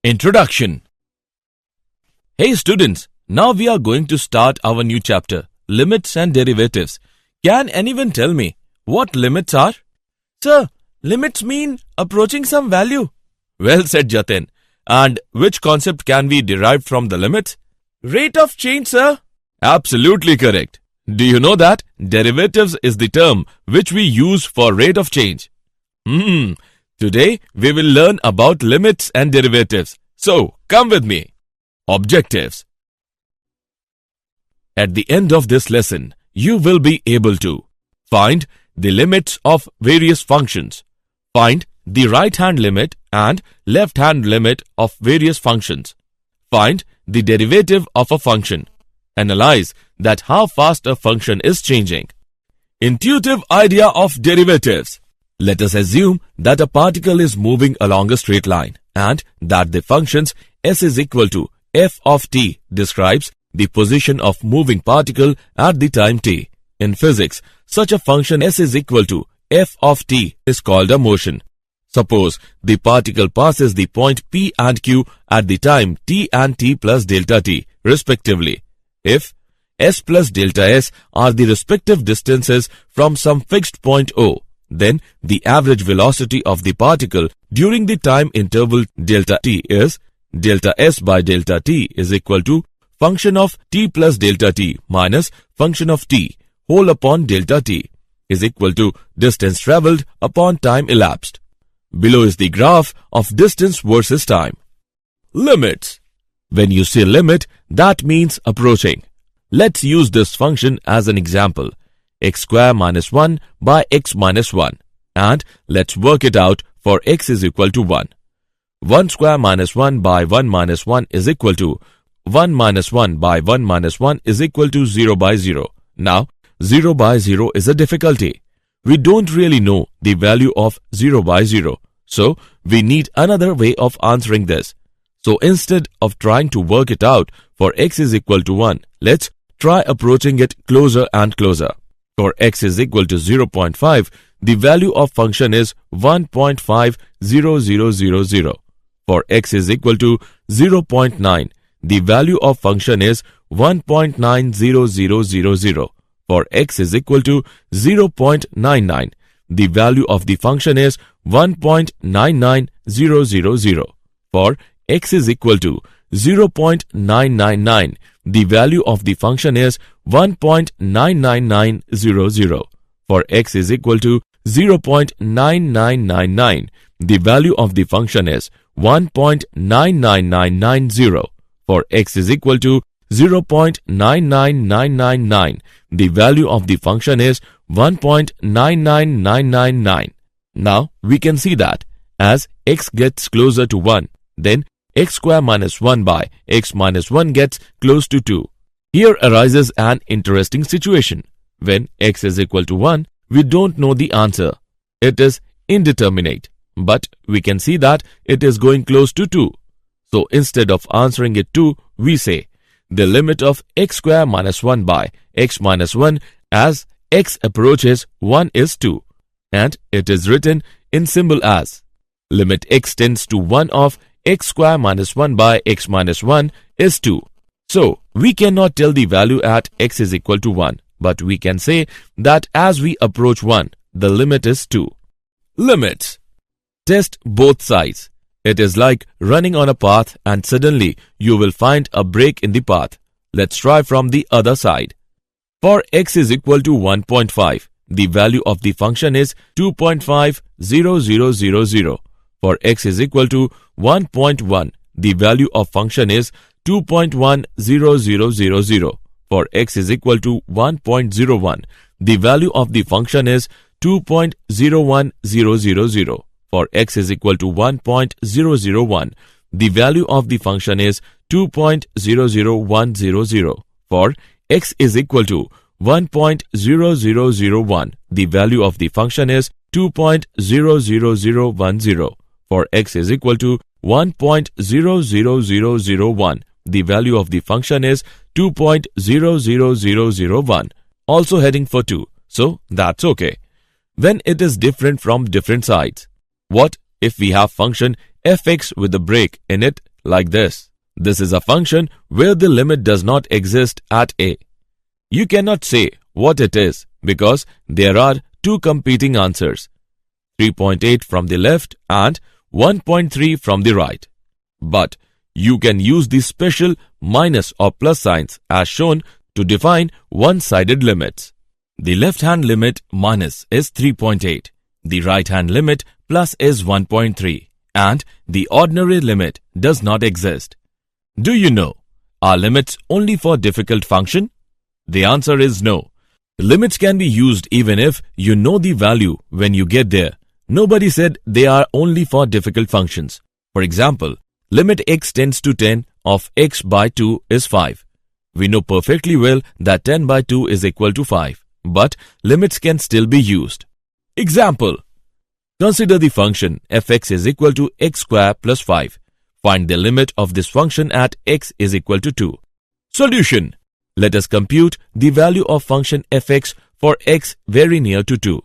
Introduction. Hey students, now we are going to start our new chapter, Limits and Derivatives. Can anyone tell me what limits are? Sir, limits mean approaching some value. Well said, Jatin. And which concept can we derive from the limits? Rate of change, sir. Absolutely correct. Do you know that derivatives is the term which we use for rate of change? Today we will learn about limits and derivatives. So come with me. Objectives. At the end of this lesson, you will be able to find the limits of various functions, find the right-hand limit and left-hand limit of various functions, find the derivative of a function, analyze that how fast a function is changing. Intuitive idea of derivatives. Let us assume that a particle is moving along a straight line and that the functions s is equal to f of t describes the position of moving particle at the time t. In physics, such a function s is equal to f of t is called a motion. Suppose the particle passes the point P and Q at the time t and t plus delta t respectively. If s plus delta s are the respective distances from some fixed point O, then the average velocity of the particle during the time interval delta t is delta s by delta t is equal to function of t plus delta t minus function of t whole upon delta t is equal to distance travelled upon time elapsed. Below is the graph of distance versus time. Limits. When you say limit, that means approaching. Let's use this function as an example. X square minus 1 by x minus 1. And let's work it out for x is equal to 1. 1 square minus 1 by 1 minus 1 is equal to 1 minus 1 by 1 minus 1 is equal to 0 by 0. Now, 0 by 0 is a difficulty. We don't really know the value of 0 by 0. So, we need another way of answering this. So, instead of trying to work it out for x is equal to 1, let's try approaching it closer and closer. For x is equal to 0.5, the value of function is 1.50000. For x is equal to 0.9, the value of function is 1.90000. For x is equal to 0.99, the value of the function is 1.99000. For x is equal to 0.999, the value of the function is 1.99900. For x is equal to 0.9999, the value of the function is 1.99990. For x is equal to 0.99999, the value of the function is 1.99999. Now we can see that as x gets closer to 1, then x square minus 1 by x minus 1 gets close to 2. Here arises an interesting situation. When x is equal to 1, we don't know the answer. It is indeterminate, but we can see that it is going close to 2. So instead of answering it 2, we say the limit of x square minus 1 by x minus 1 as x approaches 1 is 2. And it is written in symbol as limit x tends to 1 of x square minus 1 by x minus 1 is 2. So, we cannot tell the value at x is equal to 1, but we can say that as we approach 1, the limit is 2. Limits. Test both sides. It is like running on a path and suddenly you will find a break in the path. Let's try from the other side. For x is equal to 1.5, the value of the function is 2.50000. For x is equal to 1.1, the value of function is 2.10000. For x is equal to 1.01, the value of the function is 2.01000. For x is equal to 1.001, the value of the function is 2.00100. For x is equal to 1.0001, the value of the function is 2.00010. For x is equal to 1.00001, the value of the function is 2.00001. Also heading for 2, so that's okay. when it is different from different sides. What if we have function fx with a break in it like this? This is a function where the limit does not exist at a. You cannot say what it is because there are two competing answers, 3.8 from the left and 1.3 from the right. But you can use the special minus or plus signs as shown to define one-sided limits. The left-hand limit minus is 3.8, the right-hand limit plus is 1.3, and the ordinary limit does not exist. Do you know, are limits only for difficult function? The answer is no. Limits can be used even if you know the value when you get there. Nobody said they are only for difficult functions. For example, limit x tends to 10 of x by 2 is 5. We know perfectly well that 10 by 2 is equal to 5, but limits can still be used. Example: consider the function fx is equal to x square plus 5. Find the limit of this function at x is equal to 2. Solution: let us compute the value of function fx for x very near to 2.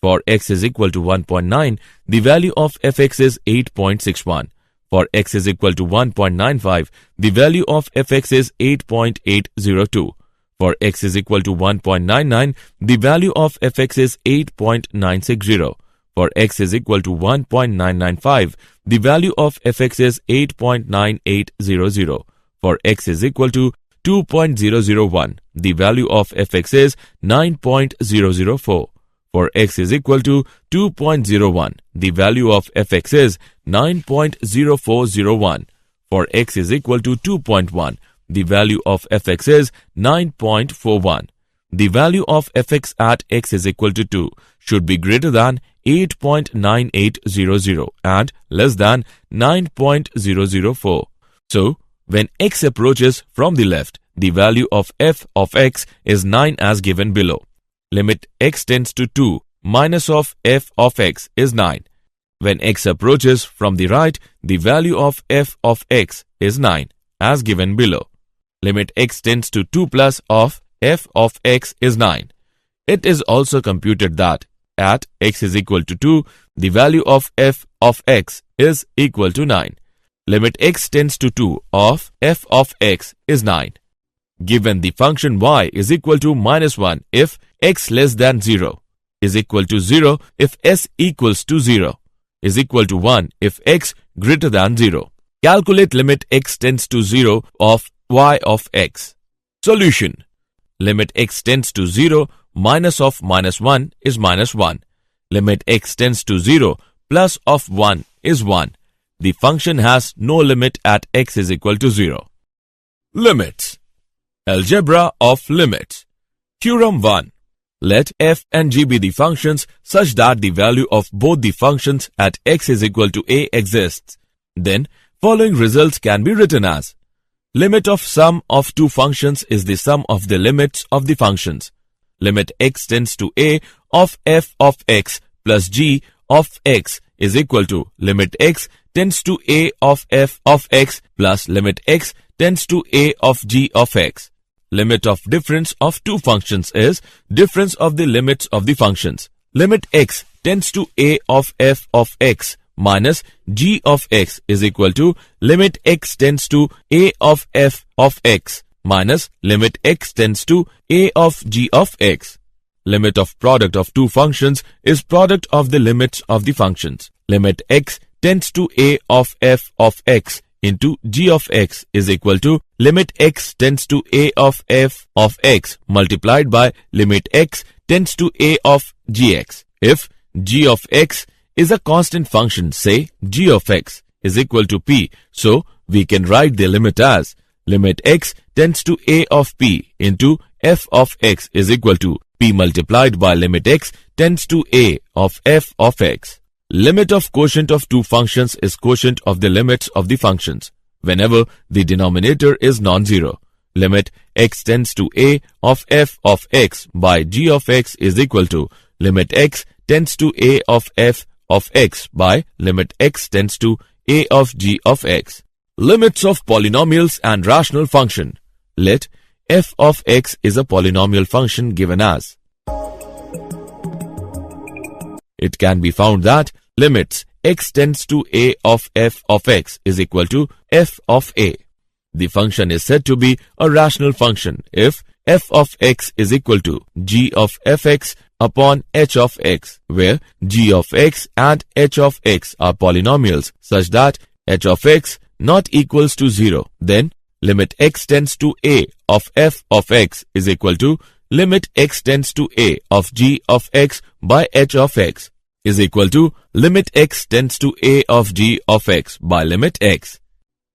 For x is equal to 1.9, the value of fx is 8.61. For x is equal to 1.95, the value of fx is 8.802. For x is equal to 1.99, the value of fx is 8.960. For x is equal to 1.995, the value of fx is 8.9800. For x is equal to 2.001, the value of fx is 9.004. For x is equal to 2.01, the value of fx is 9.0401. For x is equal to 2.1, the value of fx is 9.41. The value of fx at x is equal to 2 should be greater than 8.9800 and less than 9.004. So, when x approaches from the left, the value of f of x is 9 as given below. Limit x tends to 2 minus of f of x is 9. When x approaches from the right, the value of f of x is 9 as given below. Limit x tends to 2 plus of f of x is 9. It is also computed that at x is equal to 2, the value of f of x is equal to 9. Limit x tends to 2 of f of x is 9. Given the function y is equal to minus 1 if x less than 0, is equal to 0 if s equals to 0, is equal to 1 if x greater than 0. Calculate limit x tends to 0 of y of x. Solution: limit x tends to 0 minus of minus 1 is minus 1. Limit x tends to 0 plus of 1 is 1. The function has no limit at x is equal to 0. Limits. Algebra of limits. Theorem 1. Let f and g be the functions such that the value of both the functions at x is equal to a exists. Then, following results can be written as: limit of sum of two functions is the sum of the limits of the functions. Limit x tends to a of f of x plus g of x is equal to limit x tends to a of f of x plus limit x tends to a of g of x. Limit of difference of two functions is difference of the limits of the functions. Limit x tends to a of f of x minus g of x is equal to limit x tends to a of f of x minus limit x tends to a of g of x. Limit of product of two functions is product of the limits of the functions. Limit x tends to a of f of x into g of x is equal to limit x tends to a of f of x multiplied by limit x tends to a of gx. If g of x is a constant function, say g of x is equal to p, so we can write the limit as limit x tends to a of p into f of x is equal to p multiplied by limit x tends to a of f of x. Limit of quotient of two functions is quotient of the limits of the functions whenever the denominator is non-zero. Limit x tends to a of f of x by g of x is equal to limit x tends to a of f of x by limit x tends to a of g of x. Limits of polynomials and rational function. Let f of x is a polynomial function given as it can be found that limits x tends to a of f of x is equal to f of a. The function is said to be a rational function if f of x is equal to g of fx upon h of x, where g of x and h of x are polynomials such that h of x not equals to 0. Then limit x tends to a of f of x is equal to limit x tends to a of g of x by h of x is equal to limit x tends to a of g of x by limit x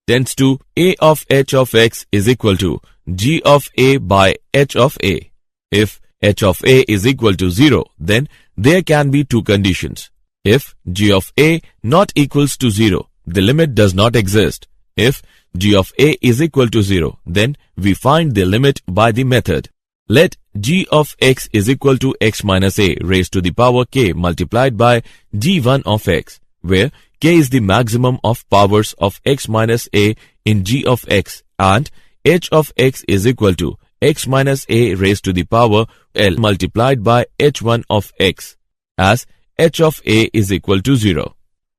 tends to a of h of x is equal to g of a by h of a. If h of a is equal to 0, then there can be two conditions. If g of a not equals to 0, the limit does not exist. If g of a is equal to 0, then we find the limit by the method. Let g of x is equal to x minus a raised to the power k multiplied by g1 of x, where k is the maximum of powers of x minus a in g of x, and h of x is equal to x minus a raised to the power l multiplied by h1 of x, as h of a is equal to 0.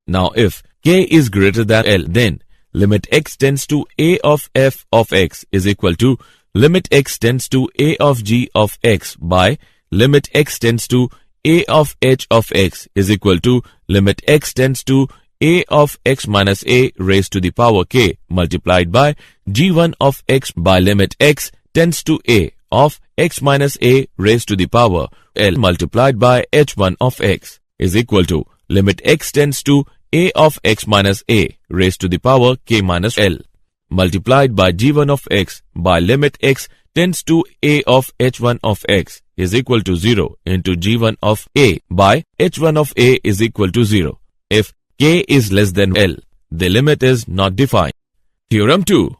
Now if k is greater than l, then limit x tends to a of f of x is equal to limit x tends to a of g of x by limit x tends to a of h of x is equal to limit x tends to a of x minus a raised to the power k multiplied by g1 of x by limit x tends to a of x minus a raised to the power l multiplied by h1 of x is equal to limit x tends to a of x minus a raised to the power k minus l multiplied by g1 of x by limit x tends to a of h1 of x is equal to 0 into g1 of a by h1 of a is equal to 0. If k is less than l, the limit is not defined. Theorem 2.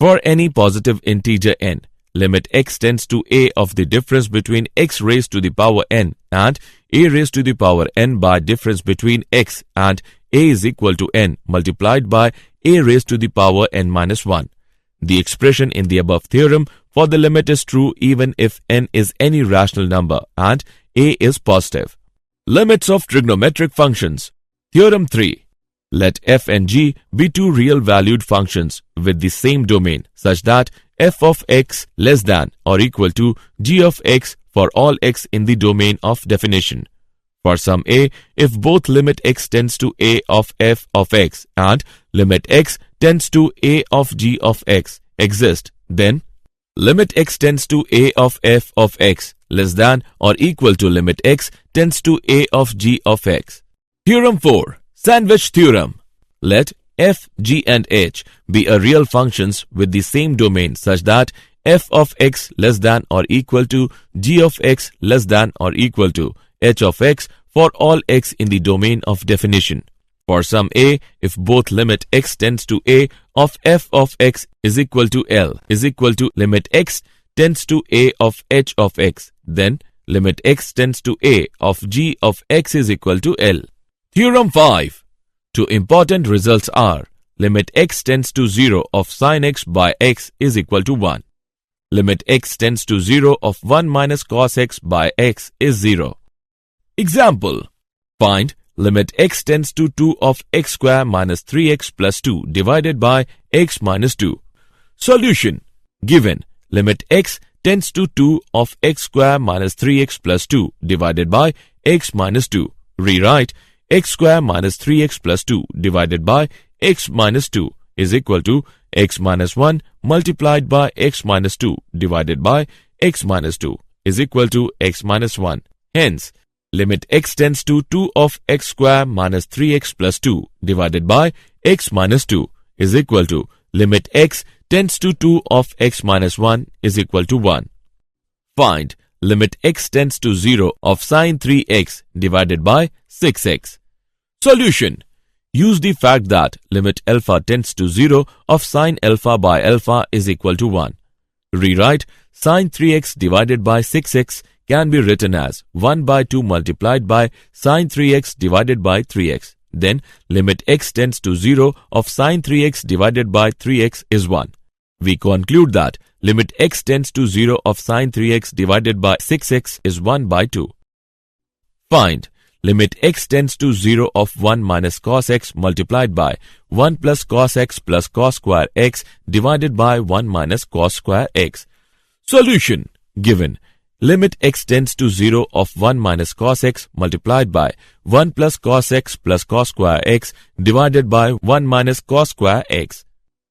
For any positive integer n, limit x tends to a of the difference between x raised to the power n and a raised to the power n by difference between x and a is equal to n multiplied by a raised to the power n minus 1. The expression in the above theorem for the limit is true even if n is any rational number and a is positive. Limits of trigonometric functions. Theorem 3. Let f and g be two real valued functions with the same domain such that f of x less than or equal to g of x for all x in the domain of definition. For some a, if both limit x tends to a of f of x and limit x tends to a of g of x exist, then limit x tends to a of f of x less than or equal to limit x tends to a of g of x. Theorem 4. Sandwich theorem. Let f, g and h be a real functions with the same domain such that f of x less than or equal to g of x less than or equal to h of x for all x in the domain of definition. For some a, if both limit x tends to a of f of x is equal to l is equal to limit x tends to a of h of x, then limit x tends to a of g of x is equal to l. Theorem 5. Two important results are limit x tends to 0 of sin x by x is equal to 1. Limit x tends to 0 of 1 minus cos x by x is 0. Example. Find limit x tends to 2 of x square minus 3x plus 2 divided by x minus 2. Solution. Given limit x tends to 2 of x square minus 3x plus 2 divided by x minus 2. Rewrite x square minus 3x plus 2 divided by x minus 2 is equal to x minus 1 multiplied by x minus 2 divided by x minus 2 is equal to x minus 1. Hence, limit x tends to 2 of x square minus 3x plus 2 divided by x minus 2 is equal to limit x tends to 2 of x minus 1 is equal to 1. Find limit x tends to 0 of sin 3x divided by 6x. Solution. Use the fact that limit alpha tends to 0 of sin alpha by alpha is equal to 1. Rewrite sin 3x divided by 6x can be written as 1 by 2 multiplied by sin 3x divided by 3x. Then limit x tends to 0 of sin 3x divided by 3x is 1. We conclude that limit x tends to 0 of sin 3x divided by 6x is 1 by 2. Find limit x tends to 0 of 1 minus cos x multiplied by 1 plus cos x plus cos square x divided by 1 minus cos square x. Solution given. Limit x tends to 0 of 1 minus cos x multiplied by 1 plus cos x plus cos square x divided by 1 minus cos square x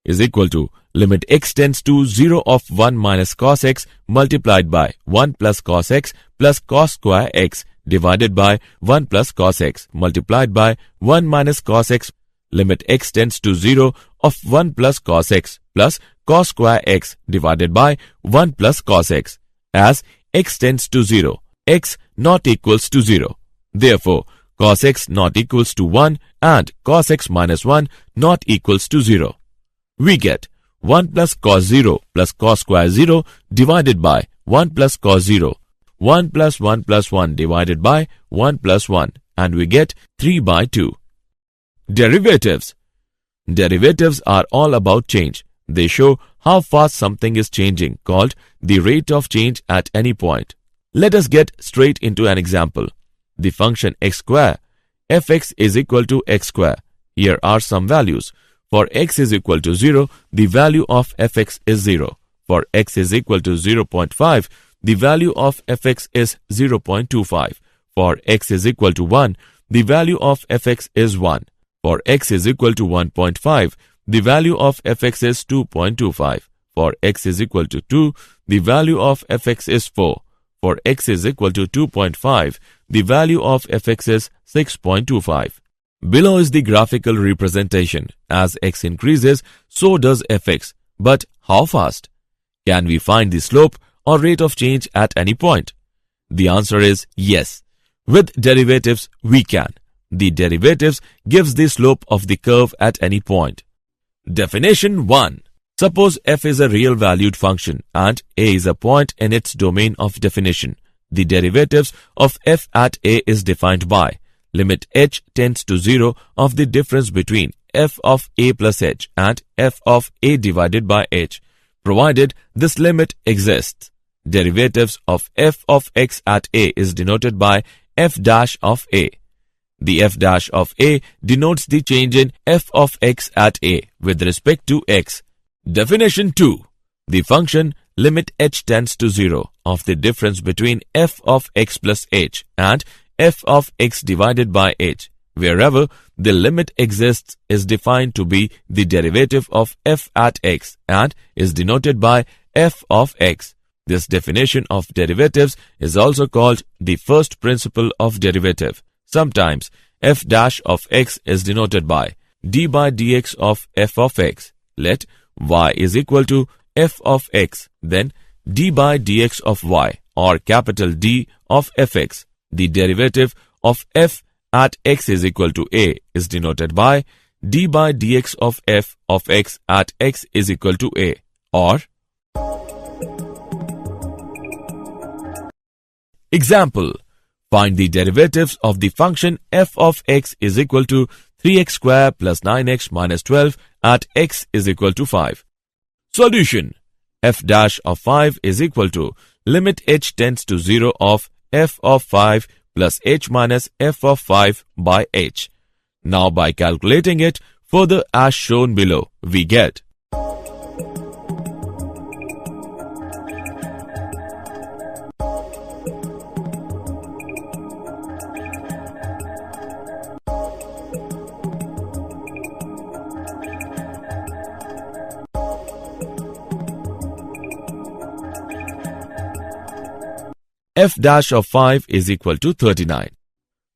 is equal to limit x tends to 0 of 1 minus cos x multiplied by 1 plus cos x plus cos square x divided by 1 plus cos x multiplied by 1 minus cos x. Limit x tends to 0 of 1 plus cos x plus cos square x divided by 1 plus cos x. As x tends to 0, x not equals to 0. Therefore, cos x not equals to 1 and cos x minus 1 not equals to 0. We get 1 plus cos 0 plus cos square 0 divided by 1 plus cos 0. 1 plus 1 plus 1 divided by 1 plus 1, and we get 3 by 2. Derivatives. Derivatives are all about change. They show how fast something is changing, called the rate of change at any point. Let us get straight into an example. The function x square, fx is equal to x square. Here are some values. For x is equal to 0, the value of fx is 0. For x is equal to 0.5, the value of fx is 0.25. For x is equal to 1, the value of fx is 1. For x is equal to 1.5, the value of fx is 2.25. For x is equal to 2, the value of fx is 4. For x is equal to 2.5, the value of fx is 6.25. Below is the graphical representation. As x increases, so does fx. But how fast? Can we find the slope or rate of change at any point? The answer is yes. With derivatives, we can. The derivatives gives the slope of the curve at any point. Definition 1. Suppose f is a real valued function and a is a point in its domain of definition. The derivatives of f at a is defined by limit h tends to 0 of the difference between f of a plus h and f of a divided by h, provided this limit exists. Derivatives of f of x at a is denoted by f dash of a. The f dash of a denotes the change in f of x at a with respect to x. Definition 2. The function limit h tends to 0 of the difference between f of x plus h and f of x divided by h, wherever the limit exists, is defined to be the derivative of f at x and is denoted by f of x. This definition of derivatives is also called the first principle of derivative. Sometimes f dash of x is denoted by d by dx of f of x. Let y is equal to f of x, then d by dx of y, or capital D of fx. The derivative of f at x is equal to a is denoted by d by dx of f of x at x is equal to a. Or example, find the derivatives of the function f of x is equal to 3x square plus 9x minus 12 at x is equal to 5. Solution. F dash of 5 is equal to limit h tends to 0 of f of 5 plus h minus f of 5 by h. Now by calculating it further as shown below, we get f dash of 5 is equal to 39.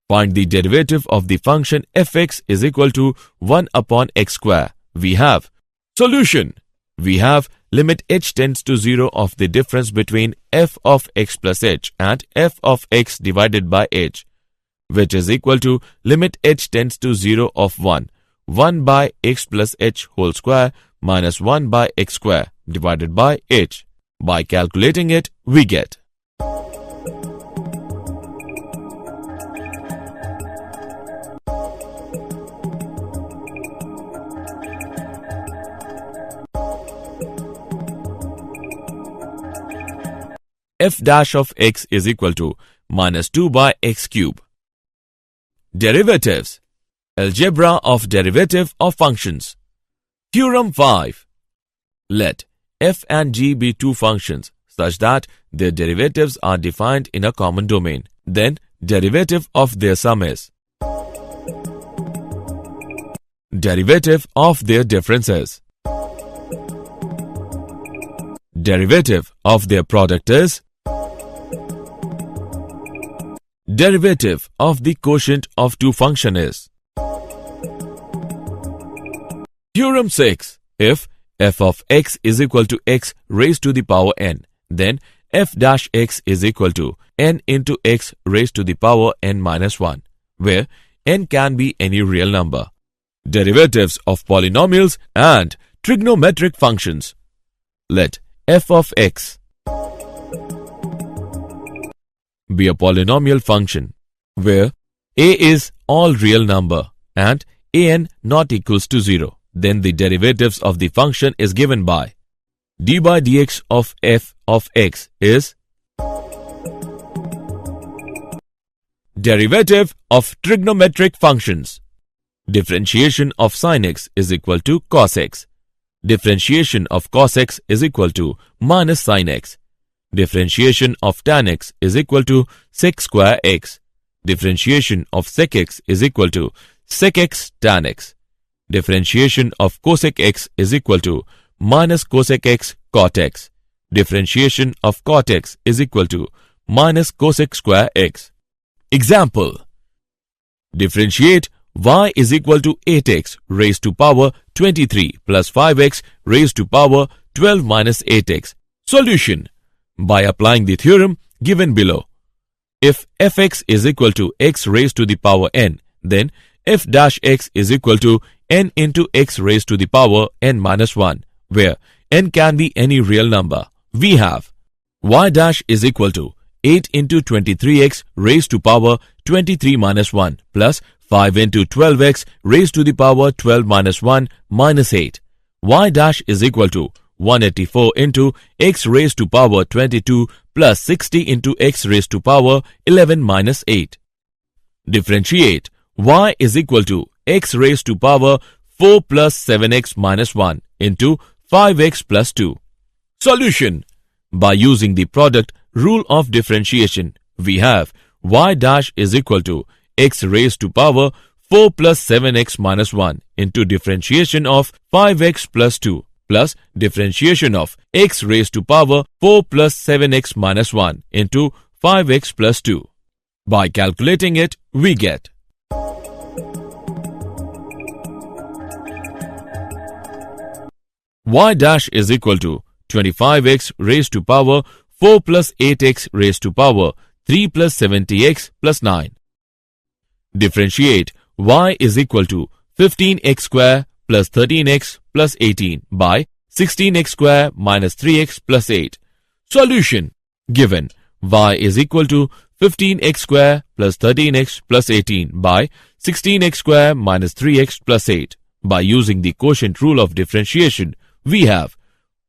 Find the derivative of the function fx is equal to 1 upon x square. We have solution. We have limit h tends to 0 of the difference between f of x plus h and f of x divided by h, which is equal to limit h tends to 0 of 1 by x plus h whole square minus 1 by x square divided by h. By calculating it, we get f dash of x is equal to minus 2 by x cube. Derivatives. Algebra of derivative of functions. Theorem 5. Let f and g be two functions such that their derivatives are defined in a common domain. Then derivative of their sum is. Derivative of their differences. Derivative of their product is. Derivative of the quotient of two functions is. Theorem 6. If f of x is equal to x raised to the power n, then f dash x is equal to n into x raised to the power n minus 1, where n can be any real number. Derivatives of polynomials and trigonometric functions. Let f of x be a polynomial function where a is all real number and an not equals to 0. Then the derivatives of the function is given by d by dx of f of x is. Derivative of trigonometric functions. Differentiation of sin x is equal to cos x. Differentiation of cos x is equal to minus sin x. Differentiation of tan x is equal to sec square x. Differentiation of sec x is equal to sec x tan x. Differentiation of cosec x is equal to minus cosec x cot x. Differentiation of cot x is equal to minus cosec square x. Example. Differentiate y is equal to 8x raised to power 23 plus 5x raised to power 12 minus 8x. Solution. By applying the theorem given below. If fx is equal to x raised to the power n, then f dash x is equal to n into x raised to the power n minus 1, where n can be any real number. We have y dash is equal to 8 into 23x raised to power 23 minus 1 plus 5 into 12x raised to the power 12 minus 1 minus 8. Y dash is equal to 184 into x raised to power 22 plus 60 into x raised to power 11 minus 8. Differentiate y is equal to x raised to power 4 plus 7x minus 1 into 5x plus 2. Solution. By using the product rule of differentiation, we have y dash is equal to x raised to power 4 plus 7x minus 1 into differentiation of 5x plus 2 plus differentiation of x raised to power 4 plus 7x minus 1 into 5x plus 2. By calculating it, we get y dash is equal to 25x raised to power 4 plus 8x raised to power 3 plus 70x plus 9. Differentiate y is equal to 15x square plus 13x plus 18 by 16x square minus 3x plus 8. Solution. Given y is equal to 15x square plus 13x plus 18 by 16x square minus 3x plus 8. By using the quotient rule of differentiation, we have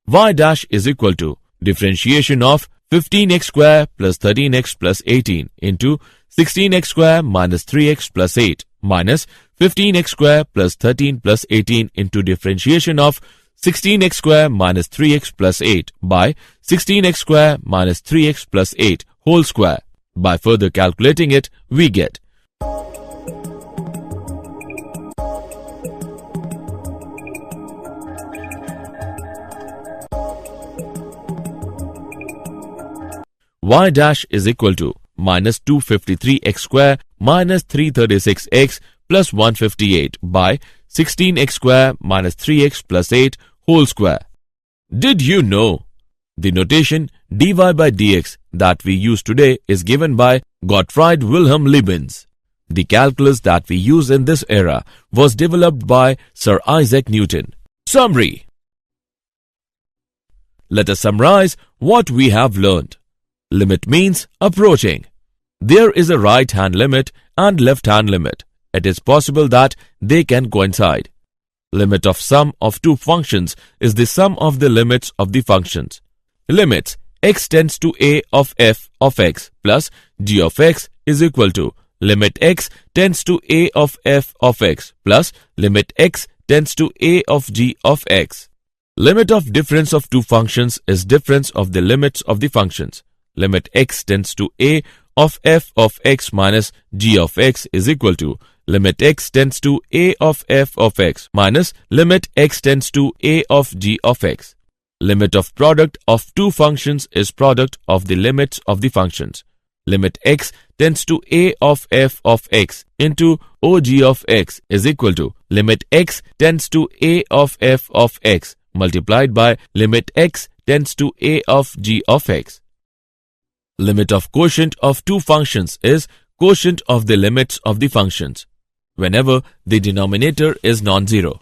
y dash is equal to differentiation of 15x square plus 13x plus 18 into 16x square minus 3x plus 8 minus 15x square plus 13 plus 18 into differentiation of 16x square minus 3x plus 8 by 16x square minus 3x plus 8 whole square. By further calculating it, we get y dash is equal to minus 253x square minus 336x plus 158 by 16x square minus 3x plus 8 whole square. Did you know? The notation dy by dx that we use today is given by Gottfried Wilhelm Leibniz. The calculus that we use in this era was developed by Sir Isaac Newton. Summary. Let us summarize what we have learned. Limit means approaching. There is a right-hand limit and left-hand limit. It is possible that they can coincide. Limit of sum of two functions is the sum of the limits of the functions. Limits x tends to a of f of x plus g of x is equal to limit x tends to a of f of x plus limit x tends to a of g of x. Limit of difference of two functions is difference of the limits of the functions. Limit x tends to a of f of x minus g of x is equal to limit x tends to a of f of x minus limit x tends to a of g of x. Limit of product of two functions is product of the limits of the functions. Limit x tends to a of f of x into og of x is equal to limit x tends to a of f of x multiplied by limit x tends to a of g of x. Limit of quotient of two functions is quotient of the limits of the functions whenever the denominator is non-zero.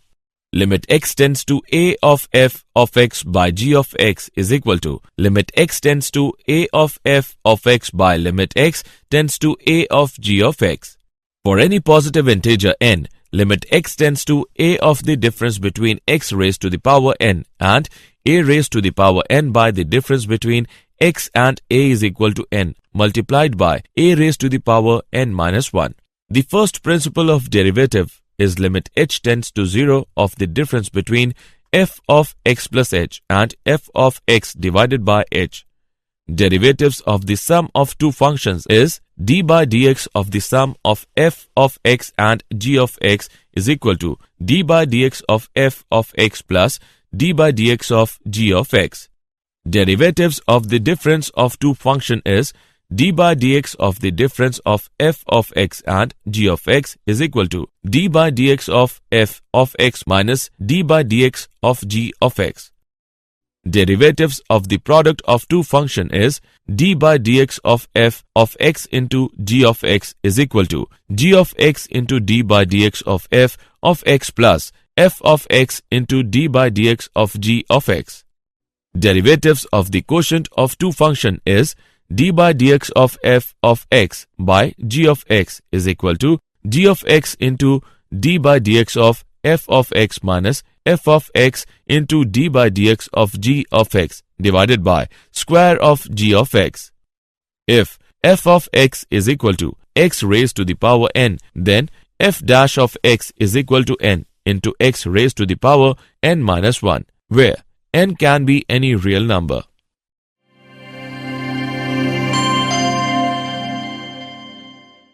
Limit x tends to a of f of x by g of x is equal to limit x tends to a of f of x by limit x tends to a of g of x. For any positive integer n, limit x tends to a of the difference between x raised to the power n and a raised to the power n by the difference between x and a is equal to n multiplied by a raised to the power n minus 1. The first principle of derivative is limit h tends to 0 of the difference between f of x plus h and f of x divided by h. Derivatives of the sum of two functions is d by dx of the sum of f of x and g of x is equal to d by dx of f of x plus d by dx of g of x. Derivatives of the difference of two functions is d by dx of the difference of f of x and g of x is equal to d by dx of f of x minus d by dx of g of x. Derivatives of the product of two functions is d by dx of f of x into g of x is equal to g of x into d by dx of f of x plus f of x into d by dx of g of x. Derivatives of the quotient of two functions is d by dx of f of x by g of x is equal to g of x into d by dx of f of x minus f of x into d by dx of g of x divided by square of g of x. If f of x is equal to x raised to the power n, then f dash of x is equal to n into x raised to the power n minus 1, where n can be any real number.